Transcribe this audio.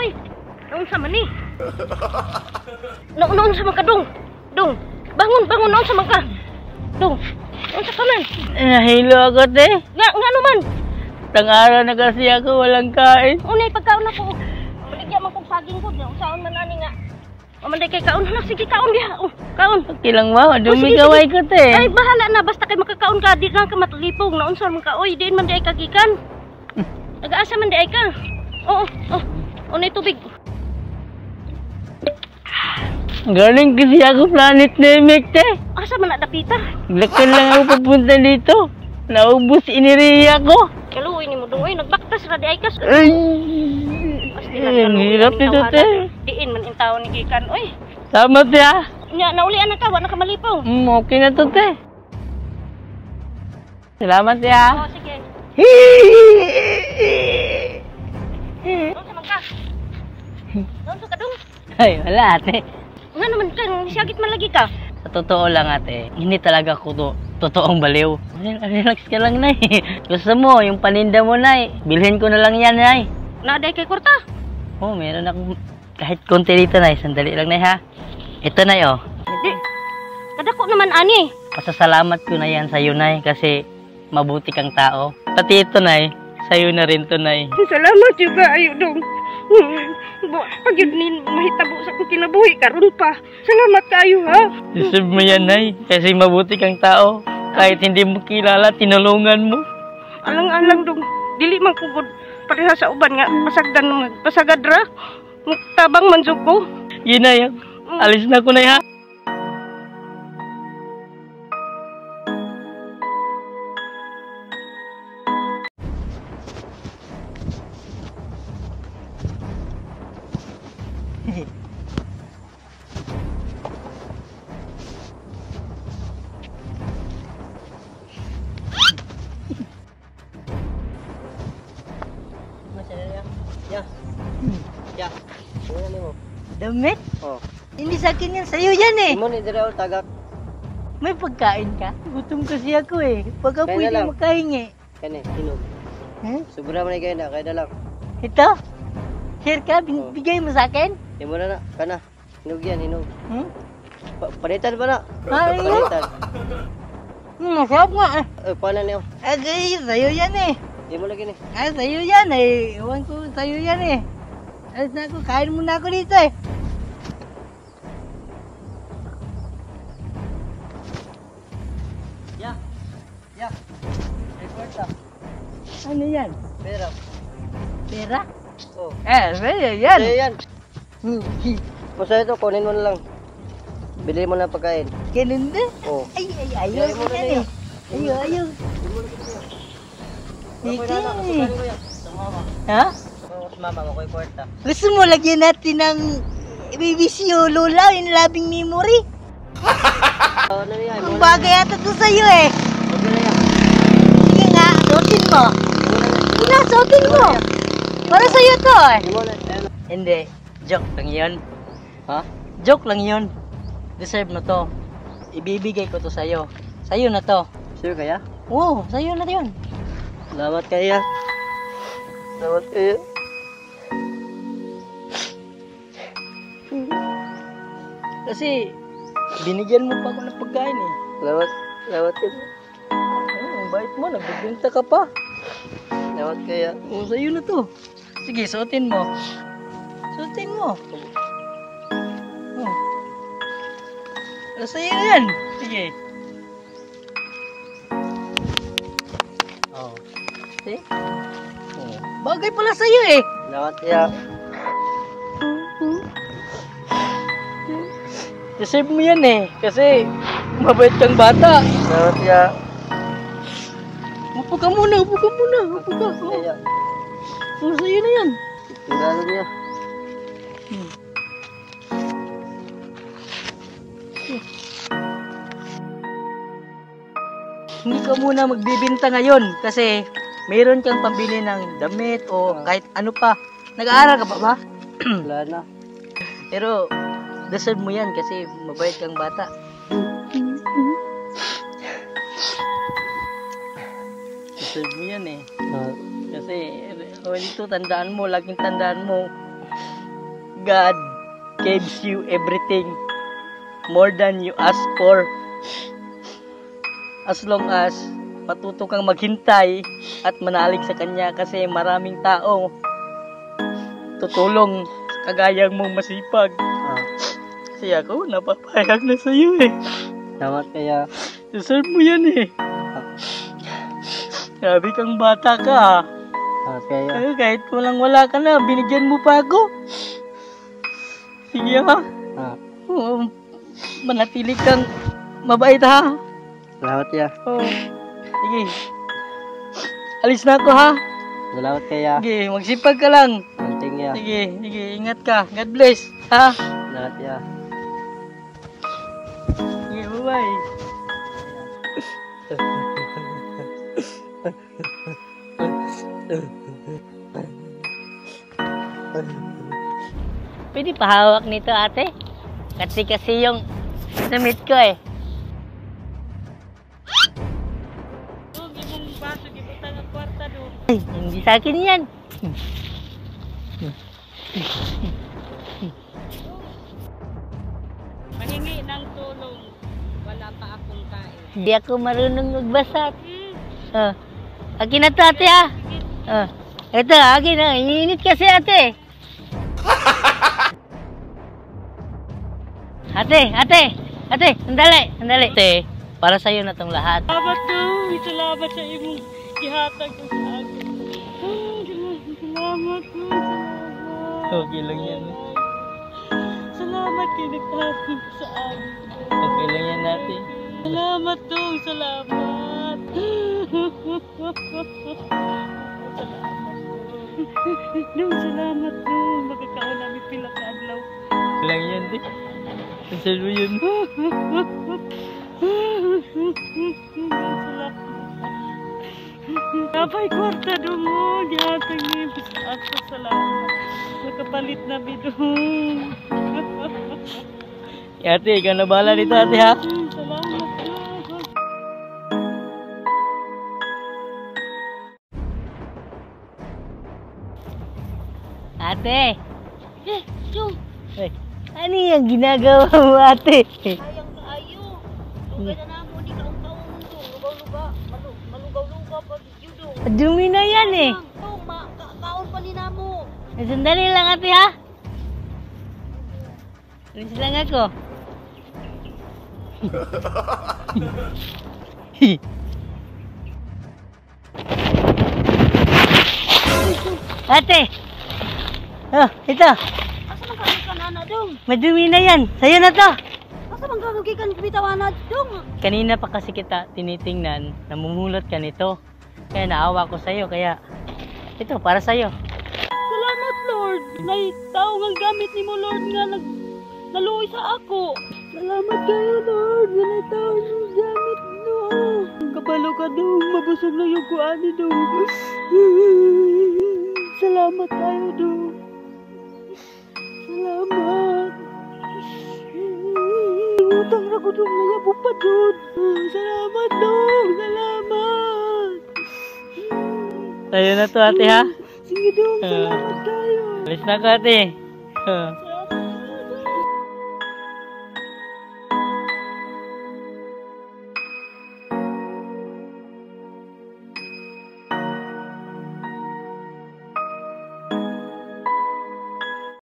oy. Naon sa man ni? Naon sa man ka, Dong. Dong, bangon, naon sa man ka. Dong, naon sa ka man? Nahilo ako, te. Nga naman. Tang-araw na kasi ako walang kain. Unay pagkaon ako. Baligya man kong saging ko. Saan man ani nga. Manday kay kaon na. Sige, kaon diha. Kaon. Okay lang ba? Dumi kaway ko, te. Ay, bahala na. Basta kay makakaon ka. Di na ka matalipong. Naon sa man ka. Oy, diin man di ay kagikan. Nag-aasa man di ay ka. Oo. Unay tubig. Galing kasi ako Planet Namek, te. Asa man na dapita? Lakad lang ako papunta dito. Naubos iniriya ko. Kaluoy ni mo Dong. Oy, nagbaktas ra di ay kas. Ay! Ang hirap nito, te. Diin man in taon ni gikan. Oy. Tama, te, ha? Nya, naulian na ka. Wa na ka malipong. Okay na to, te. Salamat, te, ha? Oo, sige. Doon sa magka. Doon sa kadong. Ay, wala, ate. Nga naman ka, siyagit man lagi ka. Sa totoo lang, ate, hindi talaga ako totoong baliw. Relax ka lang, nay. Gusto mo, yung paninda mo, nay. Bilhin ko na lang yan, nay. Naaday kay Kurta. Oh, meron akong kahit konti dito, nay. Sandali lang, nay, ha? Ito, nay, oh. Hindi. Kadako naman, ani. Pasasalamat ko na yan sa'yo, nay, kasi mabuti kang tao. Pati ito, nay, sa'yo na rin to, nay. Salamat juga, ayo Dong. Pag yun ni mahitabo sa kong kinabuhi, karon pa. Salamat kayo, ha? Deserve mo yan, nay, kasi mabuti kang tao. Kahit hindi mo kilala, tinulungan mo. Alang-alang Dong. Dili man kugod pareha sa uban nga pasagadra. Tabang manjog ko. Yun, nay, alis na ko, nay, ha? Ya. Ano mo? Damit? Oh. Hindi sa akin yan, sa'yo yan eh. Imo ni dira tagak. May pagkain ka? Gutom kasi ako eh. Pag ako Kaya hindi lang. makahingi. Kani, hinog. Huh? Sobra man kay na, kaya na lang. Ito? Share ka? Bigay mo sa akin? Imo na na, kana. Hinog yan, hinog. Hmm? Panitan ba na? Ay, Panitan. Masarap nga eh. Paano niyo? Ay, sa'yo yan eh. Imo lagi ni. Ay, sa'yo yan eh. Iwan ko sa'yo yan eh. Alis na ako, kain muna ako dito eh. Ya. Ya. Record ta. Ano yan? Pera. Pera? Oh. Sa'yo yan. Sa'yo yan. Basta ito, kunin mo na lang. Bili mo na pagkain. Ganun din? Oh. Ay, ayaw Ayaw ko mo na yan niya. eh. Ayaw. Sige. Ha? Mama, makoy kwarta. Gusto mo lagyan natin ng BBC o Lola, yung labing memory? Ano niya? Ang bagay yata to sa'yo eh. Ano na yan? Sige nga, suotin mo. Sige na, suotin mo. Para sa'yo to eh. Imo na. Hindi, joke lang yun. Ha? Joke lang yun. Deserve mo to. Ibibigay ko to sa'yo. Sa'yo na to. Sure kaya? Oo, sa'yo na yun. Salamat kaya. Salamat kaya. Kasi, binigyan mo pa ako ng pagkain eh. Salamat. Salamat kaya. Ang bait mo, nagbibinta ka pa. Salamat kaya. Oo, sa'yo na to. Sige, suotin mo. Suotin mo. Oh. Sa'yo na yan. Sige. Oh. See? Oh. Bagay pala sa'yo eh. Salamat kaya. Deserve mo yan eh. Kasi, mabait kang bata. Salamat kaya. Upo ka muna, upo ka muna. Upo ka. Oh. Kaya. Oh, sa'yo na yan. Tingalo niya. Hindi ka muna magbibinta ngayon kasi mayroon kang pambili ng damit o kahit ano pa. Nag-aaral ka pa ba? Wala na. Pero deserve mo yan kasi mabait kang bata. Deserve mo yan eh. Kasi dito tandaan mo, laging tandaan mo, God gives you everything more than you ask for. As long as matuto kang maghintay at manalig sa Kanya, kasi maraming tao tutulong sa kagayang mong masipag. Kasi ako, napapayag na sa'yo eh. Salamat kaya. Deserve mo yan eh. Sabi kang bata ka ha. Kaya. Kahit walang-wala ka na, binigyan mo pa ako. Sige ha. Manatili kang mabait ha. Salamat kaya. Sige. Alis na ako ha. Salamat kaya. Sige, magsipag ka lang. Anting ya. Sige, ingat ka. God bless ha. Salamat ya. Sige, bye-bye. Pwede pahawak nito ate? Kasi yung namit ko eh. Imong baso gibutang ang kwarta do. Ay, hindi sa akin yan. Mahingi ng tulong. Wala pa akong kain. Hindi ako marunong magbasa. Akin na to ate ha. Ito, akin na. Iinit kasi ate. Ate, sandali. Ate, para sa'yo na tong lahat. Salamat daw. Salamat sa imong gihatag ko sa akin. Salamat po. Okay lang yan. Salamat kay nagtatag sa akin. Okay lang yan ate. Salamat dong. Salamat. Salamat dong. Magkakaon namin pila ka adlaw. Okay lang yan di. Saan mo yun? Kapay kwarta dong mo. Gihatag niyo sa ako. Salamat. Nakapalit na bidong. Ate, ikaw na bahala dito ate ha. Salamat dong. Ate! Yung Ano yung ginagawa mo ate? sayang kaayo. Lugay na namo di kaong-kaong mundo. Lugaw-luga. Malugaw-lugaw pag judo. Dumi na yan eh. Dong, kaon pa ni namo. Sandali lang ate ha. Alis lang ako. Ate! Oh, ito. Asa man kagay ka na dong? Madumi na yan. Sa'yo na to. Asa man kagay ka bitawana dong? Kanina pa kasi kita tinitingnan, namumulot ka nito. Kaya naawa ko sa'yo, kaya ito, para sa'yo. Salamat Lord. Nay tao nga gamit nimo Lord nga naluoy sa ako. Salamat kayo Lord. Nay tao nga gamit no. Kabalo ka dong, mabusog na yung kuani dong. Salamat kayo dong. Salamat. Utang na ko dong nayabo pa dong. Salamat dong. Salamat. Sa'yo na to ate ha. Sige dong, salamat kayo. Alis na ko ate.